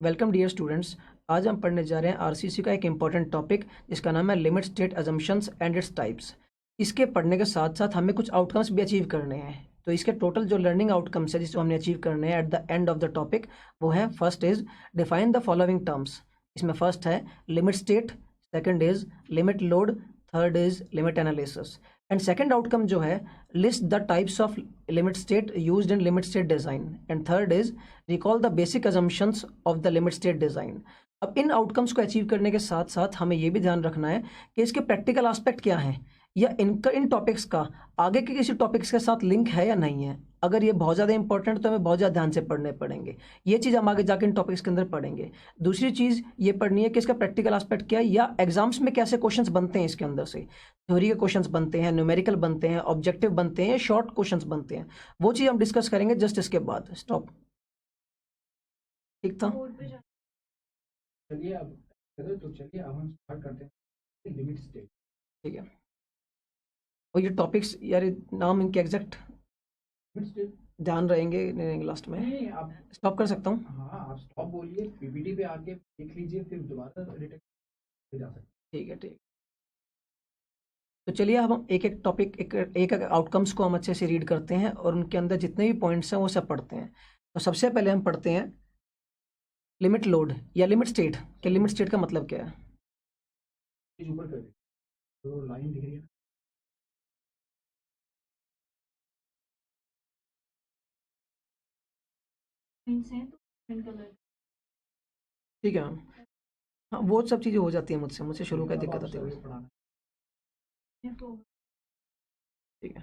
Welcome dear students. आज हम पढ़ने जा रहे हैं आरसीसी का एक इम्पॉर्टेंट टॉपिक जिसका नाम है limit state assumptions and its types. इसके पढ़ने के साथ साथ हमें कुछ आउटकम्स भी अचीव करने हैं। तो इसके टोटल जो लर्निंग आउटकम्स है जिसको हमने अचीव करने हैं eight the end of the topic वो है first is define the following terms. इसमें फर्स्ट है limit state, second is limit load, third is limit analysis and second outcome जो है list the types of limit state used in limit state design and third is recall the basic assumptions of the limit state design. अब इन outcomes को achieve करने के साथ साथ हमें यह भी ध्यान रखना है कि इसके प्रैक्टिकल एस्पेक्ट क्या हैं या इनका इन टॉपिक्स का आगे के किसी टॉपिक्स के साथ लिंक है या नहीं है। अगर ये बहुत ज़्यादा इंपॉर्टेंट तो हमें बहुत ज़्यादा ध्यान से पढ़ने पड़ेंगे। ये चीज़ हम आगे जाकर इन टॉपिक्स के अंदर पढ़ेंगे। दूसरी चीज़ ये पढ़नी है कि इसका प्रैक्टिकल एस्पेक्ट क्या है या एग्जाम्स में कैसे क्वेश्चंस बनते हैं। इसके अंदर से थ्योरी के क्वेश्चंस बनते हैं, न्यूमेरिकल बनते हैं, ऑब्जेक्टिव बनते हैं, शॉर्ट क्वेश्चंस बनते हैं। वो चीज़ हम डिस्कस करेंगे जस्ट इसके बाद। स्टॉप। ठीक था। चलिए अब हम स्टार्ट करते हैं लिमिट स्टेट। ठीक है। और ये टॉपिक्स यार नाम इनके एग्जैक्ट लिमिट स्टेट ध्यान रहेंगे लास्ट में। नहीं आप स्टॉप कर सकता हूँ। हाँ आप स्टॉप बोलिए, पीपीटी पे आके देख लीजिए, फिर दोबारा रिटेक्ट जा सकते हैं। ठीक है ठीक। तो चलिए अब हम एक एक टॉपिक एक एक आउटकम्स को हम अच्छे से रीड करते हैं और उनके अंदर जितने भी पॉइंट्स हैं वो सब पढ़ते हैं। तो सबसे पहले हम पढ़ते हैं लिमिट लोड या लिमिट स्टेट। कि लिमिट स्टेट का मतलब क्या है। ऊपर कर दीजिए तो लाइन दिख रही है। ठीक है। हाँ वो सब चीज़ें हो जाती हैं मुझसे मुझसे शुरू का दिक्कत आती है बस। पढ़ाना ठीक है।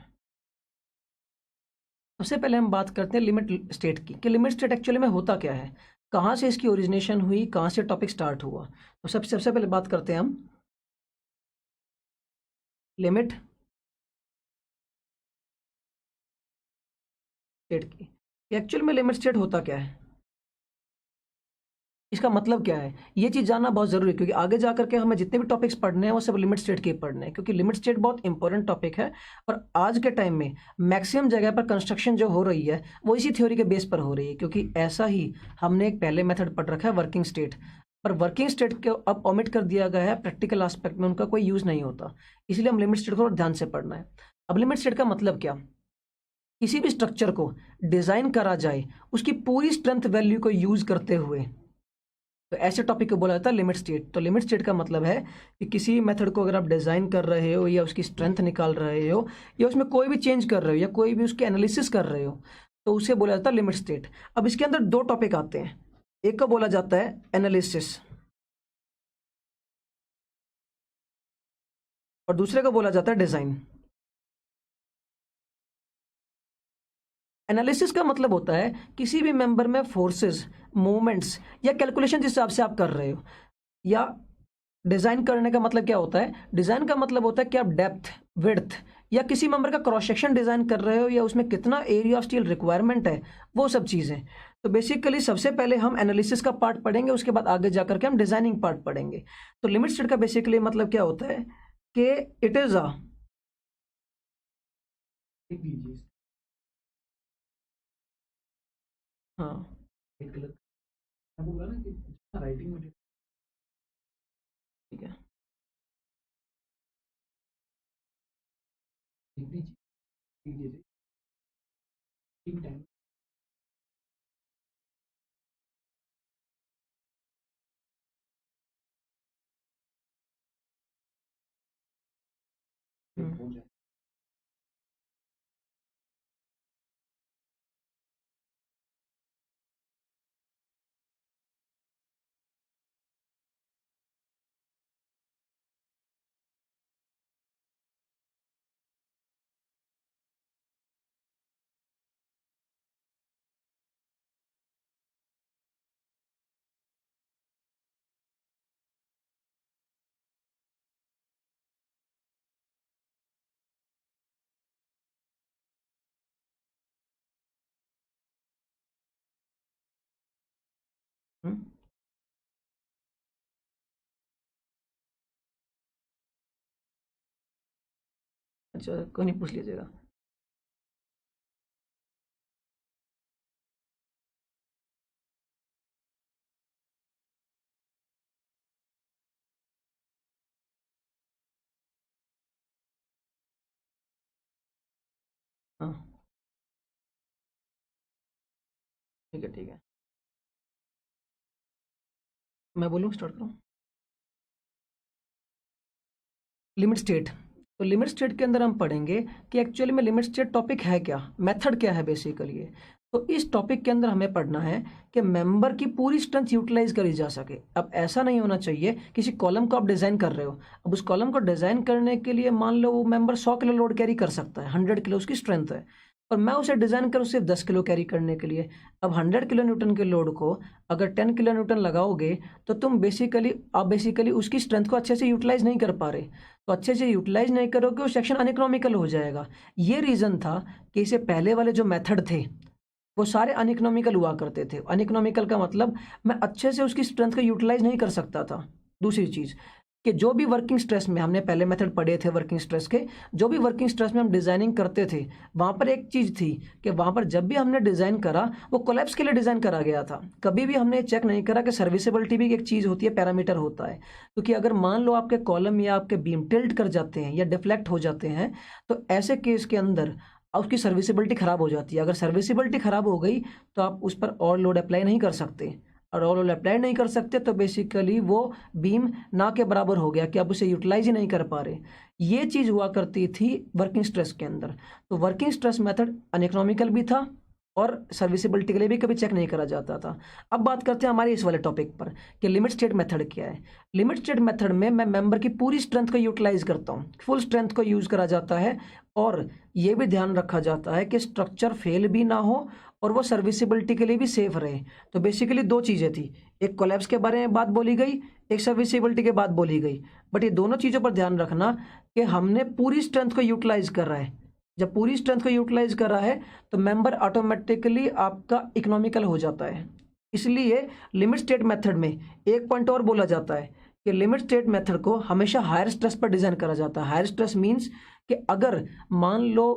सबसे पहले हम बात करते हैं लिमिट स्टेट की कि लिमिट स्टेट एक्चुअली में होता क्या है, कहाँ से इसकी ओरिजिनेशन हुई, कहाँ से टॉपिक स्टार्ट हुआ। तो सबसे सबसे पहले बात करते हैं हम लिमिट स्टेट की। एक्चुअल में लिमिट स्टेट होता क्या है, इसका मतलब क्या है, ये चीज़ जानना बहुत ज़रूरी है क्योंकि आगे जा करके हमें जितने भी टॉपिक्स पढ़ने हैं वो सब लिमिट स्टेट के पढ़ने हैं क्योंकि लिमिट स्टेट बहुत इंपॉर्टेंट टॉपिक है। और आज के टाइम में मैक्सिमम जगह पर कंस्ट्रक्शन जो हो रही है वो इसी थ्योरी के बेस पर हो रही है क्योंकि ऐसा ही हमने एक पहले मेथड पढ़ रखा है वर्किंग स्टेट। पर वर्किंग स्टेट को अब ओमिट कर दिया गया है, प्रैक्टिकल एस्पेक्ट में उनका कोई यूज़ नहीं होता। इसलिए हम लिमिट स्टेट को ध्यान से पढ़ना है। अब लिमिट स्टेट का मतलब क्या, किसी भी स्ट्रक्चर को डिज़ाइन करा जाए उसकी पूरी स्ट्रेंथ वैल्यू को यूज़ करते हुए, तो ऐसे टॉपिक को बोला जाता है लिमिट स्टेट। तो लिमिट स्टेट का मतलब है कि किसी मेथड को अगर आप डिज़ाइन कर रहे हो या उसकी स्ट्रेंथ निकाल रहे हो या उसमें कोई भी चेंज कर रहे हो या कोई भी उसके एनालिसिस कर रहे हो तो उसे बोला जाता है लिमिट स्टेट। अब इसके अंदर दो टॉपिक आते हैं, एक को बोला जाता है एनालिसिस और दूसरे को बोला जाता है डिज़ाइन। एनालिसिस का मतलब होता है किसी भी मेंबर में फोर्सेस, मूवमेंट्स या कैलकुलेशन जिस हिसाब से आप कर रहे हो। या डिजाइन करने का मतलब क्या होता है, डिजाइन का मतलब होता है कि आप डेप्थ, विड्थ या किसी मेंबर का क्रॉस सेक्शन डिजाइन कर रहे हो या उसमें कितना एरिया ऑफ स्टील रिक्वायरमेंट है, वो सब चीजें। तो बेसिकली सबसे पहले हम एनालिसिस का पार्ट पढ़ेंगे, उसके बाद आगे जाकर के हम डिजाइनिंग पार्ट पढ़ेंगे। तो लिमिट स्टेट का बेसिकली मतलब क्या होता है कि इट इज अ लिख दीजिए। हाँ एक गलत मैं बोला ना कि राइटिंग में ठीक है। लिख दीजिए ठीक टाइम। हो जाए हम्म, अच्छा कोई नहीं, पूछ लीजिएगा। हाँ ठीक है, ठीक है, मैं बोलूँ, स्टार्ट करूँ। Limit state. तो लिमिट स्टेट के अंदर हम पढ़ेंगे कि एक्चुअली में लिमिट स्टेट टॉपिक है क्या, मेथड क्या है बेसिकली ये। तो इस टॉपिक के अंदर हमें पढ़ना है कि मेंबर की पूरी स्ट्रेंथ यूटिलाइज करी जा सके। अब ऐसा नहीं होना चाहिए, किसी कॉलम को आप डिज़ाइन कर रहे हो, अब उस कॉलम को डिज़ाइन करने के लिए मान लो वो मेंबर 100 किलो लोड कैरी कर सकता है, 100 किलो उसकी स्ट्रेंथ है, और मैं उसे डिज़ाइन करूँ सिर्फ 10 किलो कैरी करने के लिए। अब 100 किलो न्यूटन के लोड को अगर 10 किलो न्यूटन लगाओगे तो तुम बेसिकली उसकी स्ट्रेंथ को अच्छे से यूटिलाइज नहीं कर पा रहे। तो अच्छे से यूटिलाइज नहीं करोगे वो सेक्शन अनइकोनॉमिकल हो जाएगा। ये रीज़न था कि इससे पहले वाले जो मेथड थे वो सारे अनइकोनॉमिकल हुआ करते थे। अनइकोनॉमिकल का मतलब मैं अच्छे से उसकी स्ट्रेंथ को यूटिलाइज नहीं कर सकता था। दूसरी चीज़ कि जो भी वर्किंग स्ट्रेस में हमने पहले मेथड पढ़े थे वर्किंग स्ट्रेस के, जो भी वर्किंग स्ट्रेस में हम डिज़ाइनिंग करते थे, वहाँ पर एक चीज़ थी कि वहाँ पर जब भी हमने डिज़ाइन करा वो कोलैप्स के लिए डिज़ाइन करा गया था। कभी भी हमने चेक नहीं करा कि सर्विसेबिलिटी भी एक चीज़ होती है, पैरामीटर होता है। क्योंकि अगर मान लो आपके कॉलम या आपके बीम टिल्ट कर जाते हैं या डिफ्लेक्ट हो जाते हैं, तो ऐसे केस के अंदर उसकी सर्विसिबिलिटी ख़राब हो जाती है। अगर सर्विसिबिलिटी ख़राब हो गई तो आप उस पर और लोड अप्लाई नहीं कर सकते, और और लोड अप्लाई नहीं कर सकते तो बेसिकली वो बीम ना के बराबर हो गया कि आप उसे यूटिलाइज ही नहीं कर पा रहे। ये चीज़ हुआ करती थी वर्किंग स्ट्रेस के अंदर। तो वर्किंग स्ट्रेस मेथड अनइकोनॉमिकल भी था और सर्विसिबिलिटी के लिए भी कभी चेक नहीं करा जाता था। अब बात करते हैं हमारे इस वाले टॉपिक पर कि लिमिट स्टेट मेथड क्या है। लिमिट स्टेट मेथड में मैं मेंबर की पूरी स्ट्रेंथ को यूटिलाइज करता हूँ, फुल स्ट्रेंथ को यूज़ करा जाता है, और ये भी ध्यान रखा जाता है कि स्ट्रक्चर फेल भी ना हो और वो सर्विसिबिलिटी के लिए भी सेफ रहे। तो बेसिकली दो चीज़ें थी, एक कोलैप्स के बारे में बात बोली गई, एक सर्विसिबिलिटी के बात बोली गई। बट ये दोनों चीज़ों पर ध्यान रखना कि हमने पूरी स्ट्रेंथ को यूटिलाइज कर रहा है। जब पूरी स्ट्रेंथ को यूटिलाइज कर रहा है तो मेंबर ऑटोमेटिकली आपका इकोनॉमिकल हो जाता है। इसलिए लिमिट स्टेट मेथड में एक पॉइंट और बोला जाता है कि लिमिट स्टेट मेथड को हमेशा हायर स्ट्रेस पर डिज़ाइन करा जाता है। हायर स्ट्रेस मीन्स कि अगर मान लो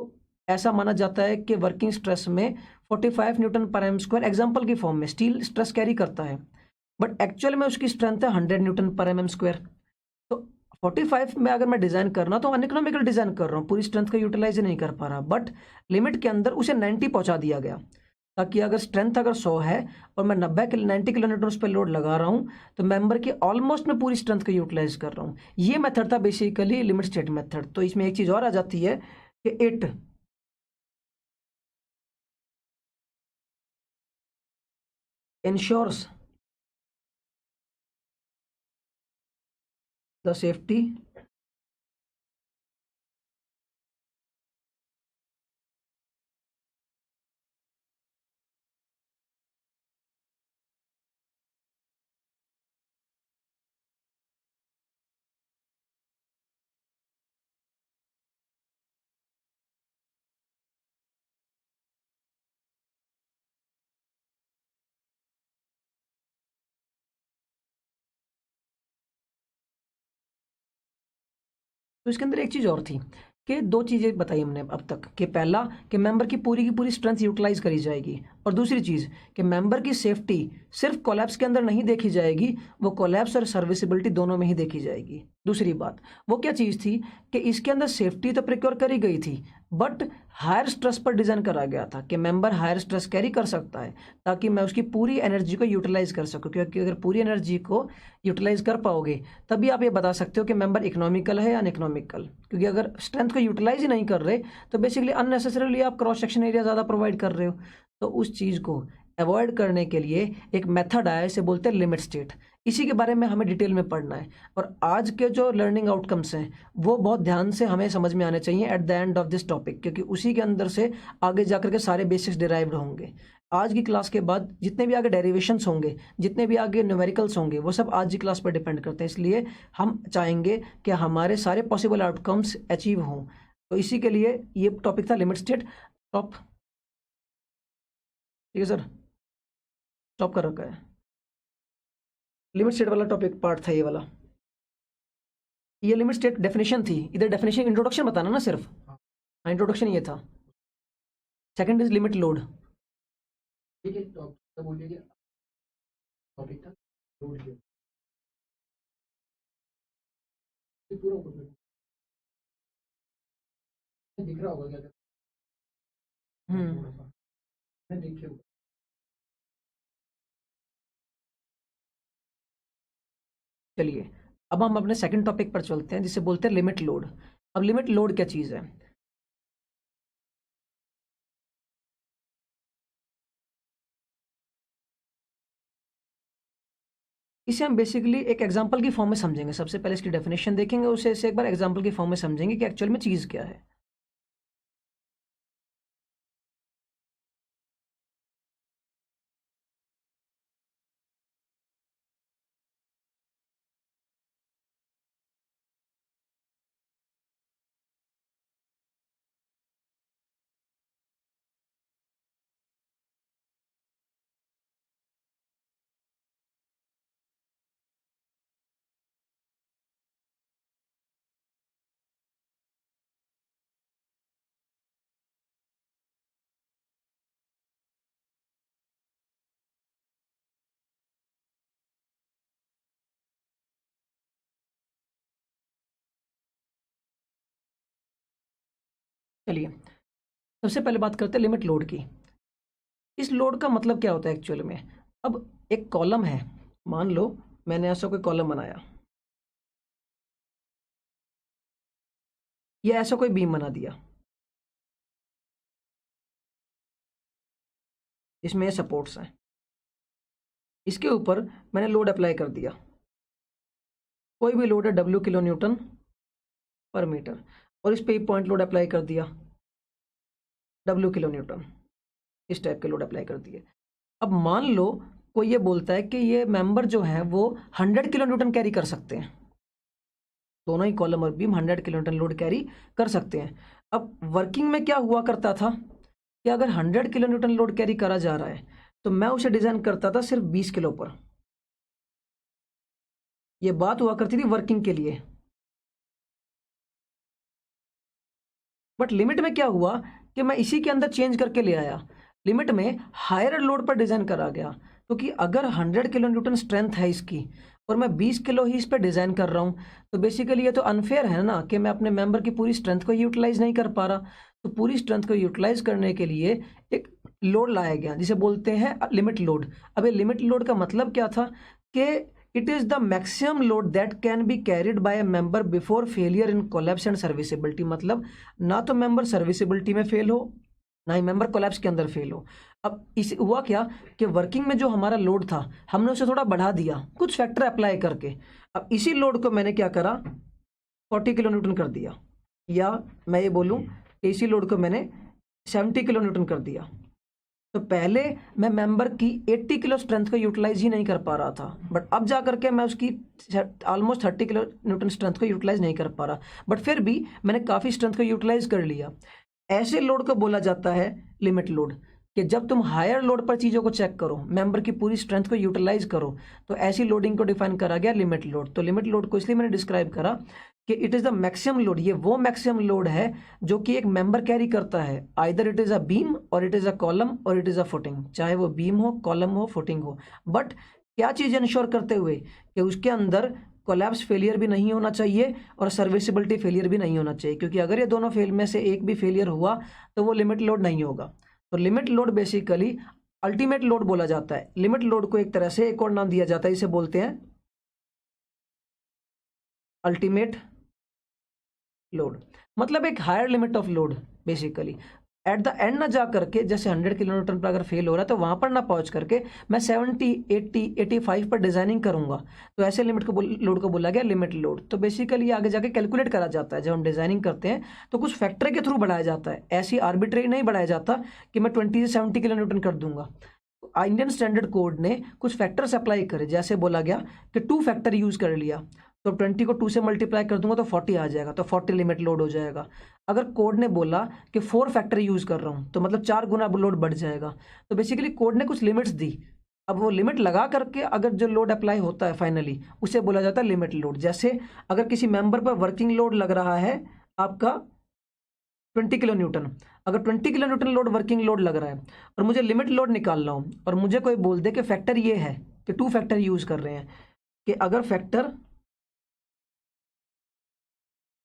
ऐसा माना जाता है कि वर्किंग स्ट्रेस में 45 न्यूटन पर एम स्क्वायर एग्जाम्पल की फॉर्म में स्टील स्ट्रेस कैरी करता है, बट एक्चुअल में उसकी स्ट्रेंथ है 100 न्यूटन पर एम स्क्वायर। तो 45 में अगर मैं डिज़ाइन करना तो अनइकोनॉमिकल डिज़ाइन कर रहा हूँ, पूरी स्ट्रेंथ को यूटिलाइज नहीं कर पा रहा, बट लिमिट के अंदर उसे 90 पहुंचा दिया गया, ताकि अगर स्ट्रेंथ अगर 100 है और मैं 90 किलो न्यूटन उस पर लोड लगा रहा हूँ तो मेंबर की ऑलमोस्ट मैं पूरी स्ट्रेंथ को यूटिलाइज कर रहा हूँ। ये मेथड था बेसिकली लिमिट स्टेट मेथड। तो इसमें एक चीज़ और आ जाती है कि इट ensures the safety तो इसके अंदर एक चीज़ और थी कि दो चीज़ें बताई हमने अब तक कि पहला कि मेंबर की पूरी स्ट्रेंथ यूटिलाइज करी जाएगी, और दूसरी चीज़ कि मेंबर की सेफ्टी सिर्फ कोलैप्स के अंदर नहीं देखी जाएगी, वो कोलैप्स और सर्विसिबिलिटी दोनों में ही देखी जाएगी। दूसरी बात वो क्या चीज़ थी कि इसके अंदर सेफ्टी तो प्रिक्योर करी गई थी, बट हायर स्ट्रेस पर डिज़ाइन करा गया था कि मेंबर हायर स्ट्रेस कैरी कर सकता है, ताकि मैं उसकी पूरी एनर्जी को यूटिलाइज कर सकूं। क्योंकि अगर पूरी एनर्जी को यूटिलाइज कर पाओगे तभी आप ये बता सकते हो कि मेंबर इकोनॉमिकल है या अनइकोनॉमिकल। क्योंकि अगर स्ट्रेंथ को यूटिलाइज ही नहीं कर रहे तो बेसिकली अननेसेसरीली आप क्रॉस सेक्शन एरिया ज़्यादा प्रोवाइड कर रहे हो। तो उस चीज़ को अवॉइड करने के लिए एक मेथड आया, इसे बोलते हैं लिमिट स्टेट। इसी के बारे में हमें डिटेल में पढ़ना है, और आज के जो लर्निंग आउटकम्स हैं वो बहुत ध्यान से हमें समझ में आने चाहिए eight the end of this topic, क्योंकि उसी के अंदर से आगे जाकर के सारे बेसिक्स डिराइव्ड होंगे। आज की क्लास के बाद जितने भी आगे डेरिवेशंस होंगे, जितने भी आगे न्यूमेरिकल्स होंगे, वो सब आज की क्लास पर डिपेंड करते हैं। इसलिए हम चाहेंगे कि हमारे सारे पॉसिबल आउटकम्स अचीव हों। तो इसी के लिए ये टॉपिक था लिमिट स्टेट। स्टॉप, ठीक है सर, स्टॉप कर रखा है। लिमिट स्टेट वाला टॉपिक पार्ट था ये वाला। ये लिमिट स्टेट डेफिनेशन थी, इधर डेफिनेशन इंट्रोडक्शन बताना ना सिर्फ। हाँ, हाँ, इंट्रोडक्शन ये था। Second is limit load. ठीक है, तो आप बोलिए कि टॉपिक था रोड के, ये पूरा ऊपर में दिख रहा होगा क्या? थोड़ा सा मैं देखे होगा। चलिए, अब हम अपने सेकंड टॉपिक पर चलते हैं जिसे बोलते हैं लिमिट लोड। अब लिमिट लोड क्या चीज़ है? इसे हम बेसिकली एक एग्जांपल की फॉर्म में समझेंगे। सबसे पहले इसकी डेफिनेशन देखेंगे, उसे इसे एक बार एग्जांपल की फॉर्म में समझेंगे कि एक्चुअल में चीज़ क्या है। चलिए, सबसे पहले बात करते हैं लिमिट लोड की। इस लोड का मतलब क्या होता है एक्चुअल में? अब एक कॉलम है, मान लो मैंने ऐसा कोई कॉलम बनाया, या ऐसा कोई बीम बना दिया, इसमें सपोर्ट्स हैं, इसके ऊपर मैंने लोड अप्लाई कर दिया, कोई भी लोड है W किलो न्यूटन पर मीटर, और इस पे पॉइंट लोड अप्लाई कर दिया W किलो न्यूटन, इस टाइप के लोड अप्लाई कर दिए। अब मान लो कोई ये बोलता है कि ये मेंबर जो है वो 100 किलो न्यूटन कैरी कर सकते हैं, दोनों ही कॉलम और beam 100 kilo Newton load carry कर सकते हैं। अब वर्किंग में क्या हुआ करता था कि अगर 100 किलो न्यूटन लोड कैरी करा जा रहा है तो मैं उसे डिजाइन करता था सिर्फ 20 किलो पर। ये बात हुआ करती थी वर्किंग के लिए। बट लिमिट में क्या हुआ कि मैं इसी के अंदर चेंज करके ले आया, लिमिट में हायर लोड पर डिजाइन करा गया, क्योंकि अगर 100 किलो न्यूटन स्ट्रेंथ है इसकी और मैं 20 किलो ही इस पर डिजाइन कर रहा हूँ, तो बेसिकली ये तो अनफेयर है ना कि मैं अपने मेंबर की पूरी स्ट्रेंथ को यूटिलाइज नहीं कर पा रहा। तो पूरी स्ट्रेंथ को यूटिलाइज करने के लिए एक लोड लाया गया जिसे बोलते हैं लिमिट लोड। अब ये लिमिट लोड का मतलब क्या था कि it is the maximum load that can be carried by A member before failure in collapse and serviceability. मतलब ना तो मेंबर सर्विसिबिलिटी में फेल हो, ना ही मेंबर कोलैप्स के अंदर फेल हो। अब इस हुआ क्या कि वर्किंग में जो हमारा लोड था हमने उसे थोड़ा बढ़ा दिया कुछ फैक्टर अप्लाई करके। अब इसी लोड को मैंने क्या करा, 40 किलो न्यूटन कर दिया, या मैं ये बोलूं कि इसी लोड को मैंने 70 किलो न्यूटन कर दिया। तो पहले मैं मेंबर की 80 किलो स्ट्रेंथ को यूटिलाइज ही नहीं कर पा रहा था, बट अब जा करके मैं उसकी ऑलमोस्ट 30 किलो न्यूटन स्ट्रेंथ को यूटिलाइज नहीं कर पा रहा, बट फिर भी मैंने काफ़ी स्ट्रेंथ को यूटिलाइज कर लिया। ऐसे लोड को बोला जाता है लिमिट लोड, कि जब तुम हायर लोड पर चीज़ों को चेक करो, मेंबर की पूरी स्ट्रेंथ को यूटिलाइज करो, तो ऐसी लोडिंग को डिफाइन करा गया लिमिट लोड। तो लिमिट लोड को इसलिए मैंने डिस्क्राइब करा कि it is the maximum load. ये वो मैक्सिमम लोड है जो कि एक मेंबर कैरी करता है, either it is a beam और इट इज़ अ कॉलम और इट इज़ अ फुटिंग, चाहे वो बीम हो, कॉलम हो, फुटिंग हो। बट क्या चीज़ इंश्योर करते हुए कि उसके अंदर कोलैप्स फेलियर भी नहीं होना चाहिए और सर्विसिबिलिटी फेलियर भी नहीं होना चाहिए, क्योंकि अगर ये दोनों फेल में से एक भी फेलियर हुआ तो वो लिमिट लोड नहीं होगा। तो limit load basically ultimate load बोला जाता है। लिमिट लोड को एक तरह से एक और नाम दिया जाता है, इसे बोलते हैं अल्टीमेट लोड। मतलब एक higher limit of load basically at the end ना जा करके, जैसे 100 किलो न्यूटन पर अगर फेल हो रहा है तो वहां पर ना पहुंच करके मैं 70, 80, 85 पर डिजाइनिंग करूंगा, तो ऐसे लिमिट को लोड को बोला गया लिमिट लोड। तो बेसिकली आगे जाके कैलकुलेट करा जाता है, जब हम डिजाइनिंग करते हैं तो कुछ फैक्टर के थ्रू बढ़ाया जाता है, ऐसी आर्बिट्रेरी नहीं बढ़ाया जाता कि मैं 20 से 70 किलो न्यूटन कर दूंगा। इंडियन स्टैंडर्ड कोड ने कुछ फैक्टर्स अप्लाई करे, जैसे बोला गया कि 2 फैक्टर यूज कर लिया, तो 20 को 2 से मल्टीप्लाई कर दूंगा तो 40 आ जाएगा, तो 40 लिमिट लोड हो जाएगा। अगर कोड ने बोला कि 4 फैक्टर यूज कर रहा हूं तो मतलब 4 गुना लोड बढ़ जाएगा। तो बेसिकली कोड ने कुछ लिमिट्स दी, अब वो लिमिट लगा करके अगर जो लोड अप्लाई होता है फाइनली उसे बोला जाता है लिमिट लोड। जैसे अगर किसी मेंबर पर वर्किंग लोड लग रहा है आपका 20 किलो न्यूटन, अगर 20 kilo Newton load working load लग रहा है और मुझे लिमिट लोड निकालना हो, और मुझे कोई बोल दे कि फैक्टर ये है कि 2 फैक्टर यूज कर रहे हैं, कि अगर फैक्टर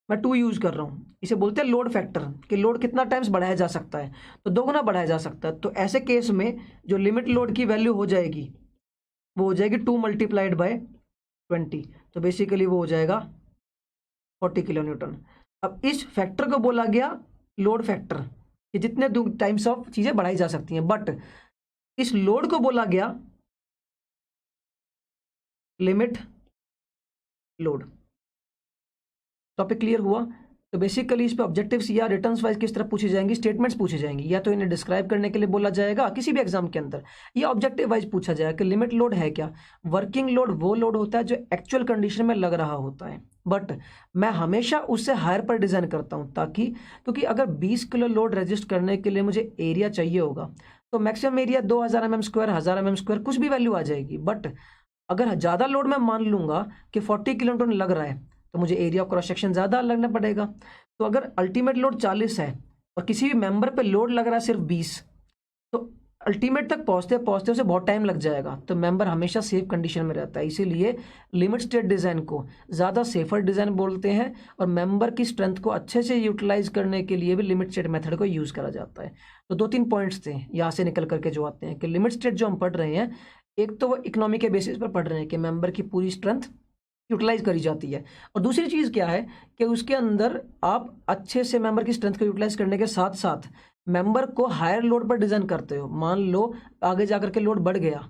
मैं 2 यूज़ कर रहा हूँ, इसे बोलते हैं लोड फैक्टर, कि लोड कितना टाइम्स बढ़ाया जा सकता है, तो 2 गुना बढ़ाया जा सकता है। तो ऐसे केस में जो लिमिट लोड की वैल्यू हो जाएगी वो हो जाएगी 2 मल्टीप्लाइड बाय 20, तो बेसिकली वो हो जाएगा 40 किलो न्यूटन। अब इस फैक्टर को बोला गया लोड फैक्टर, कि जितने टाइम्स ऑफ चीज़ें बढ़ाई जा सकती हैं, बट इस लोड को बोला गया लिमिट लोड। टॉपिक क्लियर हुआ? तो बेसिकली इस पे ऑब्जेक्टिव्स या रिटर्न्स वाइज किस तरह पूछी जाएंगी, स्टेटमेंट्स पूछी जाएंगी, या तो इन्हें डिस्क्राइब करने के लिए बोला जाएगा किसी भी एग्जाम के अंदर, या ऑब्जेक्टिव वाइज पूछा जाएगा कि लिमिट लोड है क्या। वर्किंग लोड वो लोड होता है जो एक्चुअल कंडीशन में लग रहा होता है, बट मैं हमेशा उससे हायर पर डिजाइन करता हूं, ताकि क्योंकि अगर 20 किलो लोड रजिस्ट करने के लिए मुझे एरिया चाहिए होगा, तो मैक्सिमम एरिया 2000 mm², 1000 mm², कुछ भी वैल्यू आ जाएगी। बट अगर ज़्यादा लोड मैं मान लूंगा कि 40 किलो न्यूटन लग रहा है, तो मुझे एरिया ऑफ क्रॉस सेक्शन ज़्यादा लगना पड़ेगा। तो अगर अल्टीमेट लोड 40 है और किसी भी मेंबर पे लोड लग रहा है सिर्फ 20, तो अल्टीमेट तक पहुंचते पहुंचते उसे बहुत टाइम लग जाएगा, तो मेंबर हमेशा सेफ कंडीशन में रहता है। इसीलिए लिमिट स्टेट डिज़ाइन को ज़्यादा सेफर डिज़ाइन बोलते हैं, और मेंबर की स्ट्रेंथ को अच्छे से यूटिलाइज करने के लिए भी लिमिट स्टेट मेथड को यूज़ करा जाता है। तो 2-3 पॉइंट्स थे यहाँ से निकल करके जो आते हैं कि लिमिट स्टेट जो हम पढ़ रहे हैं, एक तो वो इकोनॉमी के बेसिस पर पढ़ रहे हैं कि मेंबर की पूरी स्ट्रेंथ यूटिलाइज करी जाती है, और दूसरी चीज़ क्या है कि उसके अंदर आप अच्छे से मेंबर की स्ट्रेंथ को यूटिलाइज करने के साथ साथ मेंबर को हायर लोड पर डिजाइन करते हो। मान लो आगे जाकर के लोड बढ़ गया,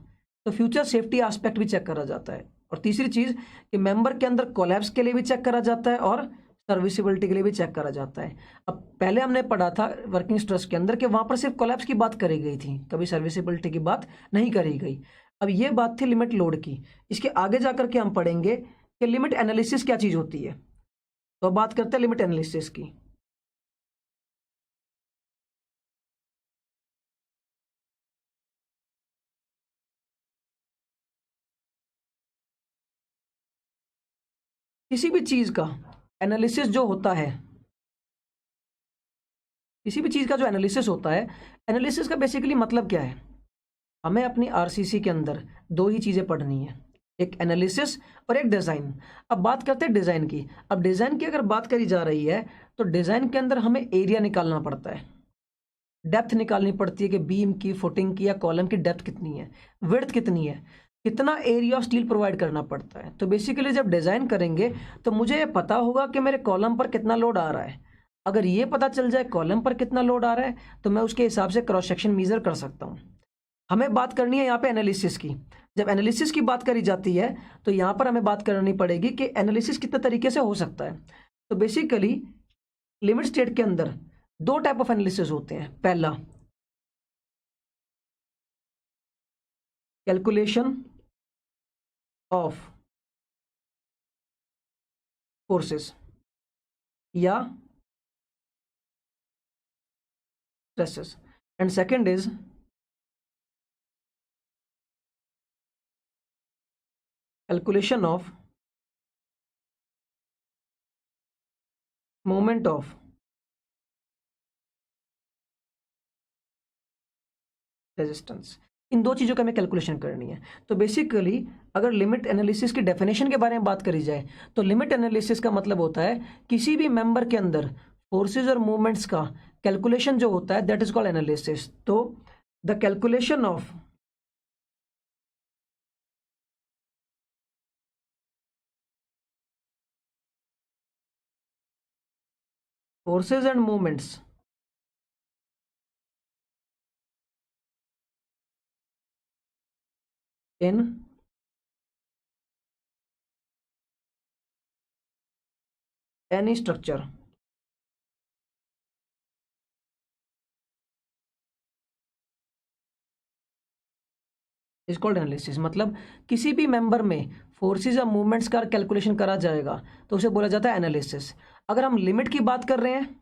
तो फ्यूचर सेफ्टी एस्पेक्ट भी चेक करा जाता है। और तीसरी चीज़ कि मेंबर के अंदर कोलैप्स के लिए भी चेक करा जाता है और सर्विसिबिलिटी के लिए भी चेक करा जाता है। अब पहले हमने पढ़ा था वर्किंग स्ट्रेस के अंदर कि वहाँ पर सिर्फ कोलैप्स की बात करी गई थी, कभी सर्विसिबिलिटी की बात नहीं करी गई। अब ये बात थी लिमिट लोड की। इसके आगे जाकर के हम पढ़ेंगे कि लिमिट एनालिसिस क्या चीज़ होती है। तो अब बात करते हैं लिमिट एनालिसिस की। किसी भी चीज़ का एनालिसिस जो होता है, किसी भी चीज़ का जो एनालिसिस होता है, एनालिसिस का बेसिकली मतलब क्या है, हमें अपनी आरसीसी के अंदर 2 ही चीज़ें पढ़नी है, एक एनालिसिस और एक डिज़ाइन। अब बात करते हैं डिज़ाइन की। अब डिज़ाइन की अगर बात करी जा रही है, तो डिज़ाइन के अंदर हमें एरिया निकालना पड़ता है, डेप्थ निकालनी पड़ती है कि बीम की, फुटिंग की या कॉलम की डेप्थ कितनी है, विड्थ कितनी है, कितना एरिया ऑफ स्टील प्रोवाइड करना पड़ता है। तो बेसिकली जब डिज़ाइन करेंगे तो मुझे ये पता होगा कि मेरे कॉलम पर कितना लोड आ रहा है। अगर ये पता चल जाए कॉलम पर कितना लोड आ रहा है, तो मैं उसके हिसाब से क्रॉस सेक्शन मेजर कर सकता हूँ। हमें बात करनी है यहाँ पे एनालिसिस की। जब एनालिसिस की बात करी जाती है, तो यहाँ पर हमें बात करनी पड़ेगी कि एनालिसिस कितने तरीके से हो सकता है। तो बेसिकली लिमिट स्टेट के अंदर 2 टाइप ऑफ एनालिसिस होते हैं। पहला, कैलकुलेशन ऑफ फोर्सेस या stresses, and second is calculation of moment of resistance. In 2 चीज़ों की हमें कैलकुलेशन करनी है। तो बेसिकली अगर लिमिट एनालिसिस की डेफिनेशन के बारे में बात करी जाए, तो लिमिट एनालिसिस का मतलब होता है किसी भी मेंबर के अंदर फोर्सेस और मूवमेंट्स का कैलकुलेशन जो होता है, दैट इज कॉल्ड एनालिसिस। तो the calculation of forces and movements in any structure is called analysis. मतलब किसी भी मेंबर में फोर्सेस या मूवमेंट्स का कैलकुलेशन करा जाएगा, तो उसे बोला जाता है एनालिसिस। अगर हम लिमिट की बात कर रहे हैं,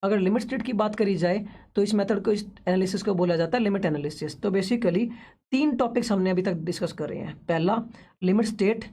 अगर लिमिट स्टेट की बात करी जाए तो इस मेथड को, इस एनालिसिस को बोला जाता है लिमिट एनालिसिस। तो बेसिकली 3 टॉपिक्स हमने अभी तक डिस्कस करे हैं। पहला limit state,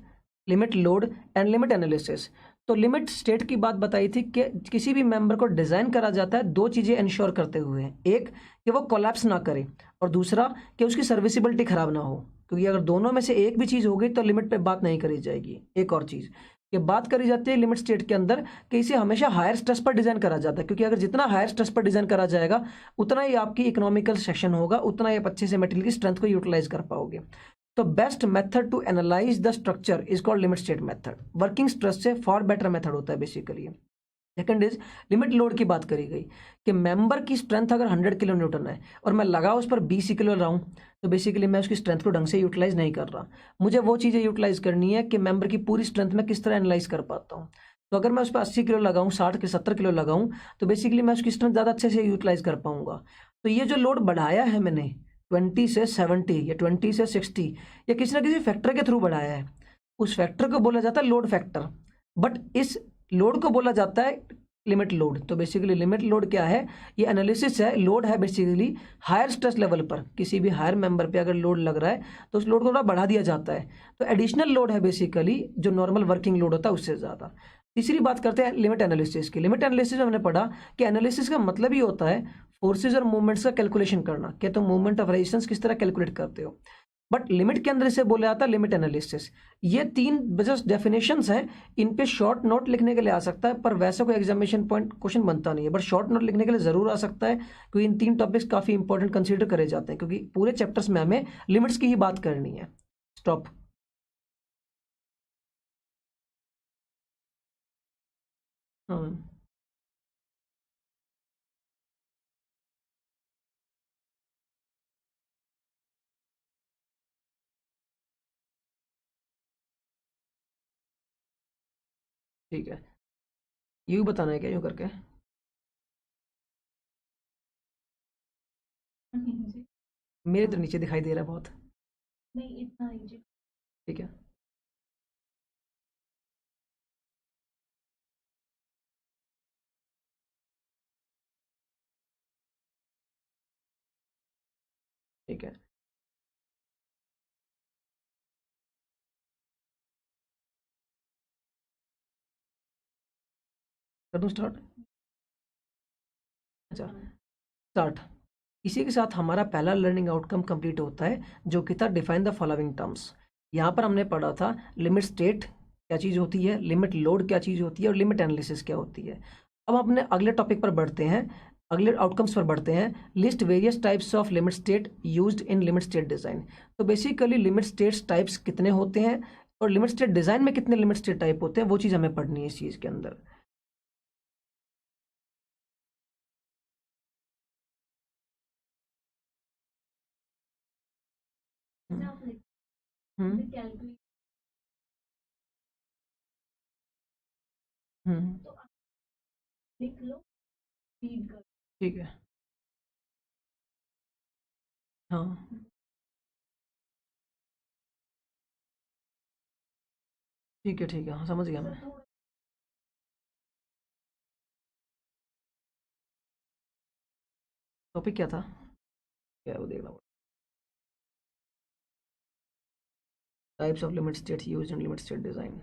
limit load and limit analysis. तो लिमिट स्टेट की बात बताई थी कि किसी भी मेंबर को डिज़ाइन करा जाता है 2 चीज़ें इंश्योर करते हुए, एक कि वो कोलैप्स ना करे और दूसरा कि उसकी सर्विसिबिलिटी ख़राब ना हो, क्योंकि अगर दोनों में से एक भी चीज़ हो गई तो लिमिट पे बात नहीं करी जाएगी। एक और चीज़ कि बात करी जाती है लिमिट स्टेट के अंदर कि इसे हमेशा हायर स्ट्रेस पर डिज़ाइन करा जाता है, क्योंकि अगर जितना हायर स्ट्रेस पर डिज़ाइन करा जाएगा उतना ही आपकी इकोनॉमिकल सेक्शन होगा, उतना ही आप अच्छे से मटेरियल की स्ट्रेंथ को यूटिलाइज कर पाओगे। तो best method to analyze the structure is called limit state method. Working stress से फॉर बेटर मेथड होता है basically. Second is limit load की बात करी गई कि मेंबर की स्ट्रेंथ अगर 100 किलो न्यूटन है और मैं लगा उस पर 20 किलो रहा हूँ, तो बेसिकली मैं उसकी स्ट्रेंथ को ढंग से यूटिलाइज नहीं कर रहा। मुझे वो चीज़ें यूटिलाइज करनी है कि मेंबर की पूरी स्ट्रेंथ में किस तरह एनालाइज कर पाता हूँ। तो अगर मैं उस पर 80 किलो लगाऊँ, 60 के 70 किलो लगाऊँ, तो बेसिकली मैं उसकी स्ट्रेंथ ज़्यादा अच्छे से यूटिलाइज कर पाऊंगा। तो ये जो लोड बढ़ाया है मैंने 20 से 70 या 20 से 60 या किसी ना किसी फैक्टर के थ्रू बढ़ाया है, उस फैक्टर को बोला जाता है लोड फैक्टर। बट इस लोड को बोला जाता है लिमिट लोड। तो बेसिकली लिमिट लोड क्या है, ये एनालिसिस है। लोड है बेसिकली हायर स्ट्रेस लेवल पर, किसी भी हायर मेंबर पे अगर लोड लग रहा है तो उस लोड को थोड़ा बढ़ा दिया जाता है। तो एडिशनल लोड है बेसिकली जो नॉर्मल वर्किंग लोड होता है उससे ज़्यादा। तीसरी बात करते हैं लिमिट एनालिसिस की। लिमिट एनालिसिस में हमने पढ़ा कि एनालिसिस का मतलब ही होता है फोर्सेज और मूवमेंट्स का कैलकुलेशन करना, कि तुम मूवमेंट ऑफ रेजिस्टेंस किस तरह कैलकुलेट करते हो। बट लिमिट के अंदर इसे बोला जाता है लिमिट एनालिसिस। ये 3 जस्ट डेफिनेशंस हैं, इन पे शॉर्ट नोट लिखने के लिए आ सकता है, पर वैसे कोई एग्जामिनेशन पॉइंट क्वेश्चन बनता नहीं है, बट शॉर्ट नोट लिखने के लिए जरूर आ सकता है, क्योंकि इन 3 टॉपिक्स काफी इंपॉर्टेंट कंसीडर करे जाते हैं, क्योंकि पूरे चैप्टर्स में हमें लिमिट्स की ही बात करनी है। स्टॉप। हाँ ठीक है, यूं बताना है क्या, यूं करके? जी। मेरे तो हाँ, नीचे दिखाई दे रहा है बहुत। नहीं इतना नहीं जी। ठीक है, ठीक है, कर दूं स्टार्ट? अच्छा, स्टार्ट। इसी के साथ हमारा पहला लर्निंग आउटकम कंप्लीट होता है, जो कि था डिफाइन द फॉलोइंग टर्म्स। यहाँ पर हमने पढ़ा था लिमिट स्टेट क्या चीज़ होती है, लिमिट लोड क्या चीज़ होती है और लिमिट एनालिसिस क्या होती है। अब अपने अगले टॉपिक पर बढ़ते हैं, अगले आउटकम्स पर बढ़ते हैं। List various types of limit state used in limit state design. तो बेसिकली लिमिट स्टेट्स टाइप्स कितने होते हैं और लिमिट स्टेट डिज़ाइन में कितने लिमिट स्टेट टाइप होते हैं, वो चीज़ हमें पढ़नी है इस चीज़ के अंदर। जैसे हम्म। आप लिख हम्म। कैलकुलेट हम्म। तो आप लिख लो, रीड कर। ठीक है। हाँ ठीक है, ठीक है, हाँ समझ गया सर मैं। थोड़ा टॉपिक क्या था, क्या है वो देखना। Types of limit states used in limit state design.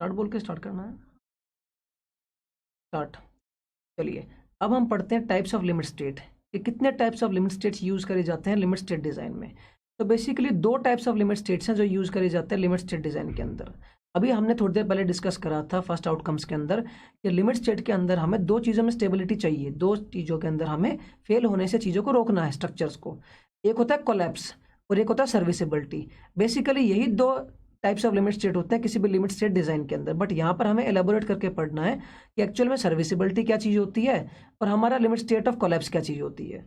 Start बोल के स्टार्ट करना है। स्टार्ट। चलिए, अब हम पढ़ते हैं टाइप्स ऑफ लिमिट स्टेट। कि कितने types of limit states use करे जाते हैं लिमिट स्टेट डिज़ाइन में। तो basically 2 types of limit states हैं जो यूज़ करे जाते हैं लिमिट स्टेट डिज़ाइन के अंदर। अभी हमने थोड़ी देर पहले डिस्कस करा था फर्स्ट आउटकम्स के अंदर कि लिमिट स्टेट के अंदर हमें 2 चीज़ों में स्टेबिलिटी चाहिए, 2 चीज़ों के अंदर हमें फेल होने से चीज़ों को रोकना है, स्ट्रक्चर्स को। एक होता है कोलैप्स और एक होता है सर्विसिबिलिटी। बेसिकली यही 2 टाइप्स ऑफ लिमिट स्टेट होते हैं किसी भी लिमिट स्टेट डिज़ाइन के अंदर, बट यहाँ पर हमें एलेबोरेट करके पढ़ना है कि एक्चुअल में सर्विसिबिलिटी क्या चीज़ होती है और हमारा लिमिट स्टेट ऑफ कोलैप्स क्या चीज़ होती है।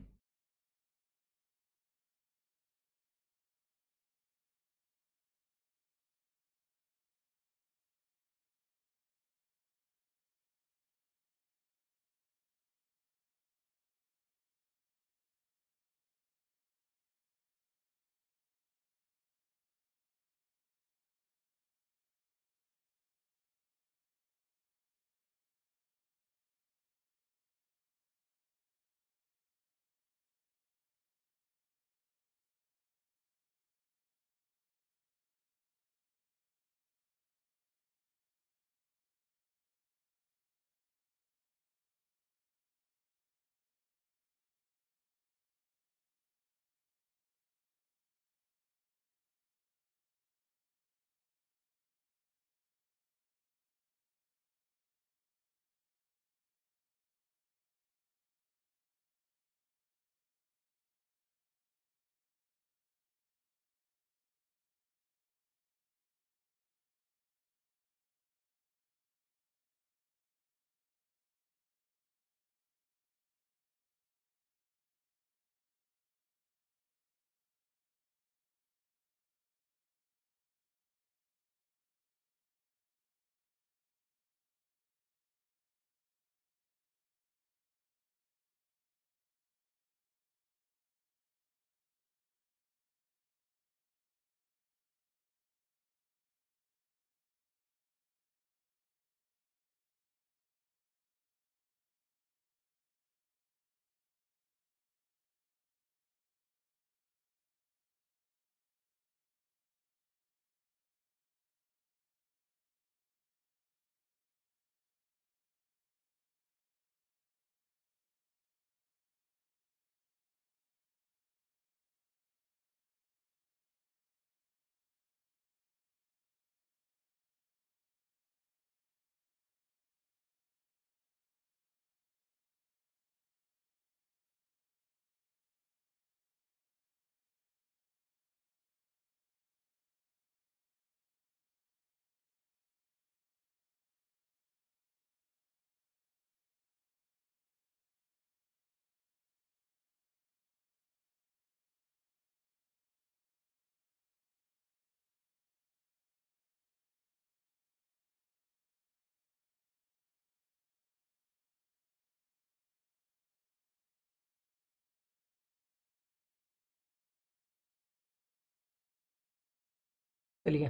चलिए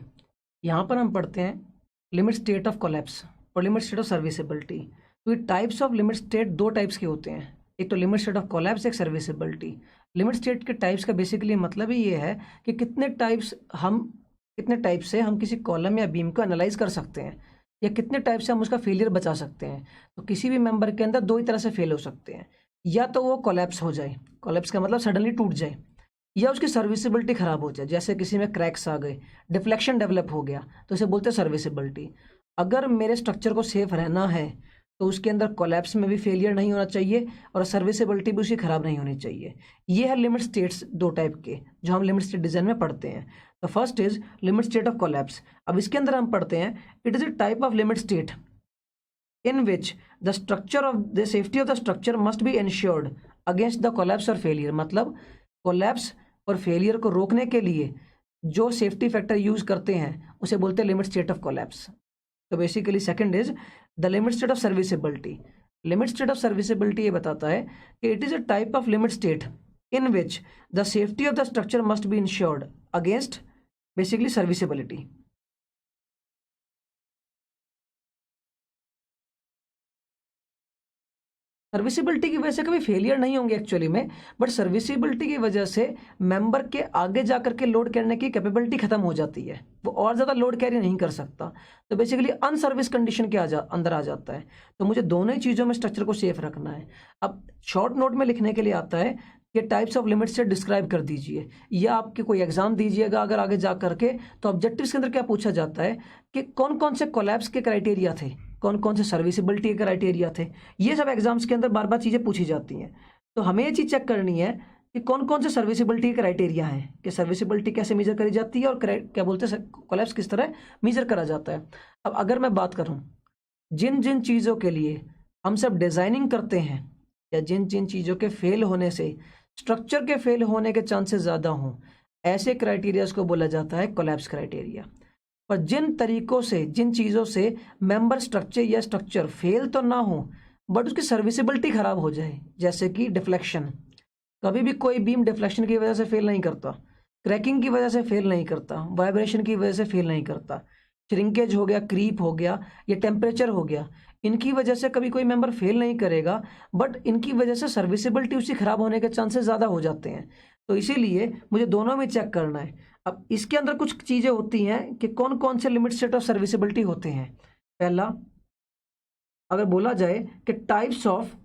यहाँ पर हम पढ़ते हैं लिमिट स्टेट ऑफ कोलैप्स और लिमिट स्टेट ऑफ सर्विसिबिलिटी। तो ये types of limit state 2 types के होते हैं, एक तो लिमिट स्टेट ऑफ कोलैप्स, एक सर्विसिबिलिटी। लिमिट स्टेट के टाइप्स का बेसिकली मतलब ही ये है कि कितने टाइप से हम किसी कॉलम या बीम को एनालाइज कर सकते हैं या कितने टाइप से हम उसका फेलियर बचा सकते हैं। तो किसी भी मेंबर के अंदर 2 ही तरह से फेल हो सकते हैं, या तो वो कोलैप्स हो जाए, कोलैप्स का मतलब सडनली टूट जाए, या उसकी सर्विसिबिलिटी खराब हो जाए, जैसे किसी में क्रैक्स आ गए, डिफ्लेक्शन डेवलप हो गया, तो इसे बोलते हैं सर्विसिबिलिटी। अगर मेरे स्ट्रक्चर को सेफ रहना है तो उसके अंदर कोलैप्स में भी फेलियर नहीं होना चाहिए और सर्विसिबिलिटी भी उसकी खराब नहीं होनी चाहिए। ये है लिमिट स्टेट्स 2 टाइप के जो हम लिमिट स्टेट डिजाइन में पढ़ते हैं। तो first is limit state of collapse. अब इसके अंदर हम पढ़ते हैं it is a type of limit state in which the structure of the safety of the structure must be ensured against the collapse or failure। मतलब collapse और failure को रोकने के लिए जो सेफ्टी फैक्टर यूज करते हैं उसे बोलते हैं लिमिट स्टेट ऑफ कोलैप्स। तो basically second is the limit state of serviceability. Limit state of serviceability ये बताता है कि it is a type of limit state in which the safety of the structure must be insured against basically serviceability. Serviceability की वजह से कभी failure नहीं होंगे एक्चुअली में, बट सर्विसिबिलिटी की वजह से मेंबर के आगे जाकर के लोड करने की कैपेबिलिटी खत्म हो जाती है, वो और ज़्यादा लोड कैरी नहीं कर सकता, तो बेसिकली अनसर्विस कंडीशन के अंदर आ जाता है। तो मुझे दोनों ही चीज़ों में स्ट्रक्चर को सेफ रखना है। अब शॉर्ट नोट में लिखने के लिए आता है कि टाइप्स ऑफ लिमिट से डिस्क्राइब कर दीजिए, या आपके कोई एग्जाम दीजिएगा अगर आगे जा करके, तो ऑब्जेक्टिव्स के अंदर क्या पूछा जाता है कि कौन कौन से कोलैप्स के क्राइटेरिया थे, कौन कौन से सर्विसिबिलिटी के क्राइटेरिया थे, ये सब एग्जाम्स के अंदर बार बार चीज़ें पूछी जाती हैं। तो हमें ये चीज़ चेक करनी है कि कौन कौन से सर्विसिबिलिटी के क्राइटेरिया हैं, कि सर्विसिबिलिटी कैसे मेजर करी जाती है और क्या बोलते हैं कोलैप्स किस तरह मेजर करा जाता है। अब अगर मैं बात करूँ जिन जिन चीज़ों के लिए हम सब डिज़ाइनिंग करते हैं, या जिन जिन चीज़ों के फेल होने से स्ट्रक्चर के फेल होने के चांसेस ज़्यादा हों, ऐसे क्राइटेरियाज को बोला जाता है कोलैप्स क्राइटेरिया। पर जिन तरीकों से, जिन चीज़ों से मेंबर स्ट्रक्चर या स्ट्रक्चर फेल तो ना हो बट उसकी सर्विसिबिलिटी ख़राब हो जाए, जैसे कि डिफ्लेक्शन, कभी भी कोई बीम डिफ्लेक्शन की वजह से फेल नहीं करता, क्रैकिंग की वजह से फेल नहीं करता, वाइब्रेशन की वजह से फेल नहीं करता, श्रिंकेज हो गया, क्रीप हो गया, या टेम्परेचर हो गया, इनकी वजह से कभी कोई मेंबर फेल नहीं करेगा, बट इनकी वजह से सर्विसिबिलिटी उसकी ख़राब होने के चांसेस ज़्यादा हो जाते हैं। तो इसीलिए मुझे दोनों में चेक करना है। अब इसके अंदर कुछ चीज़ें होती हैं कि कौन कौन से लिमिट सेट ऑफ सर्विसिबिलिटी होते हैं। पहला, अगर बोला जाए कि टाइप्स ऑफ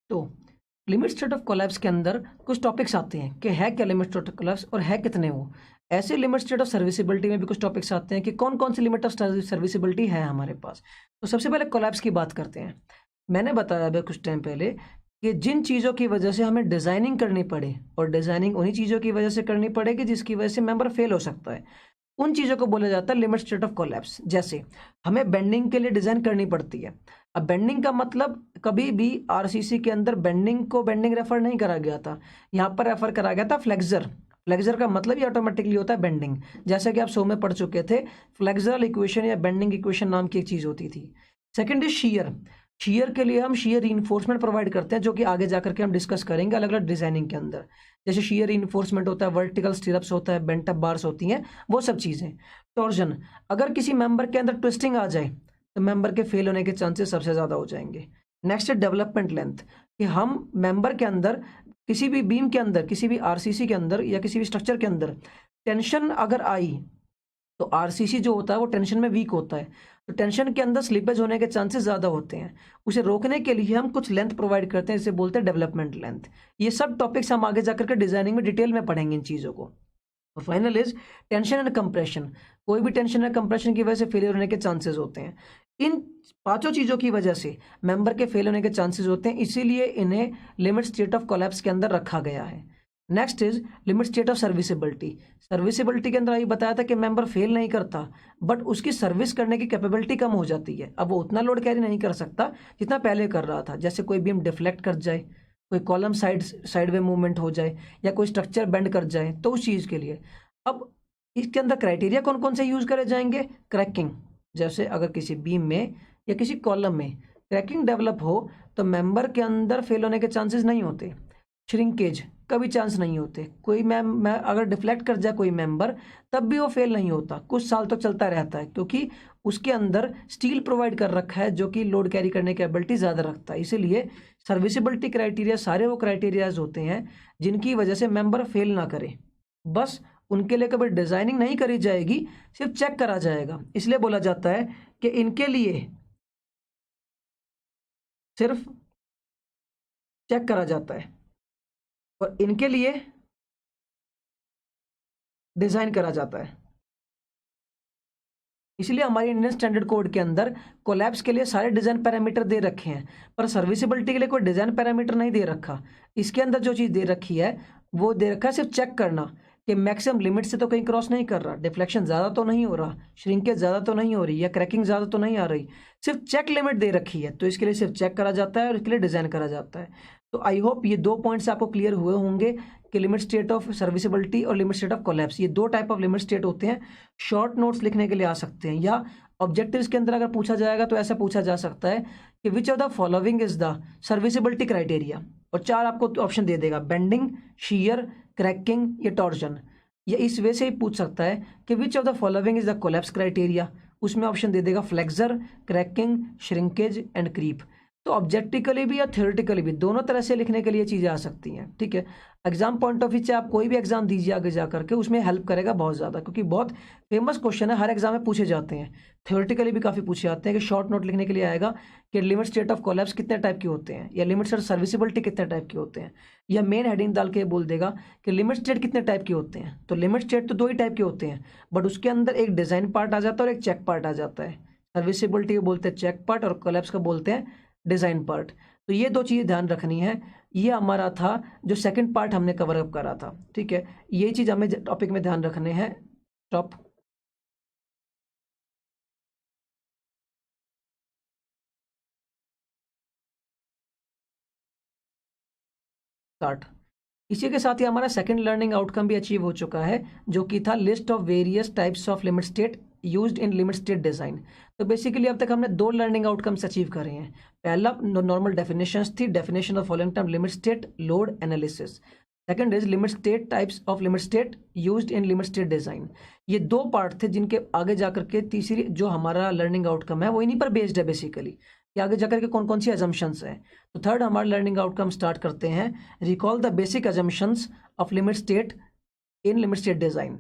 तो लिमिट स्टेट ऑफ कोलैप्स के अंदर कुछ टॉपिक्स आते हैं कि है क्या लिमिट स्टेट ऑफ कोलैप्स और है कितने वो। ऐसे लिमिट स्टेट ऑफ सर्विसिबिलिटी में भी कुछ टॉपिक्स आते हैं कि कौन कौन सी लिमिट ऑफ सर्विसिबिलिटी है हमारे पास। तो सबसे पहले कोलैप्स की बात करते हैं। मैंने बताया अभी कुछ टाइम पहले कि जिन चीज़ों की वजह से हमें डिज़ाइनिंग करनी पड़े, और डिज़ाइनिंग उन्हीं चीज़ों की वजह से करनी पड़ेगी जिसकी वजह से मेंबर फेल हो सकता है, उन चीज़ों को बोला जाता है लिमिट स्टेट ऑफ कोलैप्स। जैसे हमें बेंडिंग के लिए डिज़ाइन करनी पड़ती है। अब बेंडिंग का मतलब कभी भी आरसीसी के अंदर बेंडिंग को बेंडिंग रेफर नहीं करा गया था, यहाँ पर रेफर करा गया था फ्लेक्सर। फ्लेक्सर का मतलब ही ऑटोमेटिकली होता है बेंडिंग, जैसे कि आप 100 में पढ़ चुके थे, फ्लेक्सरल इक्वेशन या बेंडिंग इक्वेशन नाम की एक चीज़ होती थी। Second is shear. शीयर के लिए हम शीयर रीइंफोर्समेंट प्रोवाइड करते हैं, जो कि आगे जाकर के हम डिस्कस करेंगे अलग अलग डिजाइनिंग के अंदर। जैसे शीयर रीइंफोर्समेंट होता है, वर्टिकल स्टिरप्स होता है, बेंट अप बार्स होती हैं, वो सब चीज़ें। टॉर्जन, अगर किसी मेंबर के अंदर ट्विस्टिंग आ जाए तो मेंबर के फेल होने के चांसेस सबसे ज़्यादा हो जाएंगे। नेक्स्ट है डेवलपमेंट लेंथ, कि हम मेंबर के अंदर किसी भी बीम के अंदर, किसी भी आरसीसी के अंदर या किसी भी स्ट्रक्चर के अंदर टेंशन अगर आई तो आरसीसी जो होता है वो टेंशन में वीक होता है, तो टेंशन के अंदर स्लिपेज होने के चांसेस ज़्यादा होते हैं। उसे रोकने के लिए हम कुछ लेंथ प्रोवाइड करते हैं, जिसे बोलते हैं डेवलपमेंट लेंथ। ये सब टॉपिक्स हम आगे जाकर के डिजाइनिंग में डिटेल में पढ़ेंगे इन चीज़ों को। और final is tension and compression. कोई भी टेंशन या कंप्रेशन की वजह से फेलियर होने के चांसेस होते हैं। इन पांचों चीज़ों की वजह से मेंबर के फेल होने के चांसेस होते हैं, इसीलिए इन्हें लिमिट स्टेट ऑफ कोलैप्स के अंदर रखा गया है। Next is limit state of serviceability. Serviceability के अंदर अभी बताया था कि मेंबर फेल नहीं करता, बट उसकी सर्विस करने की कैपेबिलिटी कम हो जाती है। अब वो उतना लोड कैरी नहीं कर सकता जितना पहले कर रहा था। जैसे कोई बीम डिफ्लेक्ट कर जाए, कोई कॉलम साइड वे मूवमेंट हो जाए, या कोई स्ट्रक्चर बेंड कर जाए, तो उस चीज़ के लिए अब इसके अंदर क्राइटेरिया कौन कौन से यूज़ करे जाएंगे। क्रैकिंग, जैसे अगर किसी बीम में या किसी कॉलम में क्रैकिंग डेवलप हो तो मेंबर के अंदर फेल होने के चांसेस नहीं होते, श्रिंकेज कभी चांस नहीं होते, कोई मैं अगर डिफ्लेक्ट कर जाए कोई मेंबर तब भी वो फेल नहीं होता, कुछ साल तो चलता रहता है क्योंकि उसके अंदर स्टील प्रोवाइड कर रखा है जो कि लोड कैरी करने की एबिलिटी ज़्यादा रखता है। इसीलिए सर्विसिबिलिटी क्राइटेरिया सारे वो क्राइटेरियाज होते हैं जिनकी वजह से मेंबर फेल ना करे, बस उनके लिए कभी डिजाइनिंग नहीं करी जाएगी, सिर्फ चेक करा जाएगा। इसलिए बोला जाता है कि इनके लिए सिर्फ चेक करा जाता है और इनके लिए डिजाइन करा जाता है। इसलिए हमारी इंडियन स्टैंडर्ड कोड के अंदर कोलैप्स के लिए सारे डिजाइन पैरामीटर दे रखे हैं, पर सर्विसिबिलिटी के लिए कोई डिजाइन पैरामीटर नहीं दे रखा। इसके अंदर जो चीज़ दे रखी है वो दे रखा है सिर्फ चेक करना कि मैक्सिमम लिमिट से तो कहीं क्रॉस नहीं कर रहा, डिफ्लेक्शन ज़्यादा तो नहीं हो रहा, श्रिंकेज ज़्यादा तो नहीं हो रही या क्रैकिंग ज़्यादा तो नहीं आ रही, सिर्फ चेक लिमिट दे रखी है। तो इसके लिए सिर्फ चेक करा जाता है और इसके लिए डिज़ाइन करा जाता है। तो आई होप ये 2 पॉइंट्स आपको क्लियर हुए होंगे कि लिमिट स्टेट ऑफ सर्विसिबिलिटी और लिमिट स्टेट ऑफ कोलैप्स, ये 2 टाइप ऑफ लिमिट स्टेट होते हैं। शॉर्ट नोट्स लिखने के लिए आ सकते हैं या ऑब्जेक्टिव्स के अंदर अगर पूछा जाएगा तो ऐसा पूछा जा सकता है कि which of the following is the serviceability criteria, और 4 आपको ऑप्शन दे देगा, बेंडिंग, शीयर, क्रैकिंग या टॉर्जन। या इस वे से ही पूछ सकता है कि which of the following is the collapse criteria, उसमें ऑप्शन दे देगा flexure, cracking, shrinkage and creep. तो ऑब्जेक्टिकली भी या थ्योरेटिकली भी दोनों तरह से लिखने के लिए चीज़ें आ सकती हैं, ठीक है। एग्जाम पॉइंट ऑफ व्यू से आप कोई भी एग्जाम दीजिए आगे जा करके, उसमें हेल्प करेगा बहुत ज़्यादा, क्योंकि बहुत फेमस क्वेश्चन है, हर एग्जाम में पूछे जाते हैं। थ्योरेटिकली भी काफ़ी पूछे जाते हैं कि शॉर्ट नोट लिखने के लिए आएगा कि लिमिट स्टेट ऑफ कोलैप्स कितने टाइप के होते हैं, या लिमिट स्टेट सर्विसिबिलिटी कितने टाइप के होते हैं, या मेन हेडिंग डाल के बोल देगा कि लिमिट स्टेट कितने टाइप के होते हैं। तो लिमिट स्टेट तो 2 ही टाइप के होते हैं, बट उसके अंदर एक डिज़ाइन पार्ट आ जाता है और एक चेक पार्ट आ जाता है। सर्विसिबिलिटी को बोलते हैं चेक पार्ट और कोलैप्स को बोलते हैं डिज़ाइन पार्ट। तो ये 2 चीज़ें ध्यान रखनी है। ये हमारा था जो सेकंड पार्ट हमने कवर अप करा था, ठीक है। ये चीज़ हमें टॉपिक में ध्यान रखने हैं। Top start. इसी के साथ ही हमारा सेकंड लर्निंग आउटकम भी अचीव हो चुका है, जो कि था list of various types of limit state used in limit state design. तो बेसिकली अब तक हमने 2 लर्निंग आउटकम्स अचीव करे हैं। पहला नॉर्मल डेफिनेशंस थी, definition of following term limit state, load analysis. Second is limit state, types of limit state used in limit state design. ये 2 part थे जिनके आगे जाकर के तीसरी जो हमारा लर्निंग आउटकम है वो इन्हीं पर बेस्ड है बेसिकली, कि आगे जाकर के कौन कौन सी अजम्पशंस हैं। तो थर्ड हमारा लर्निंग आउटकम स्टार्ट करते हैं, recall the basic assumptions of limit state in limit state design.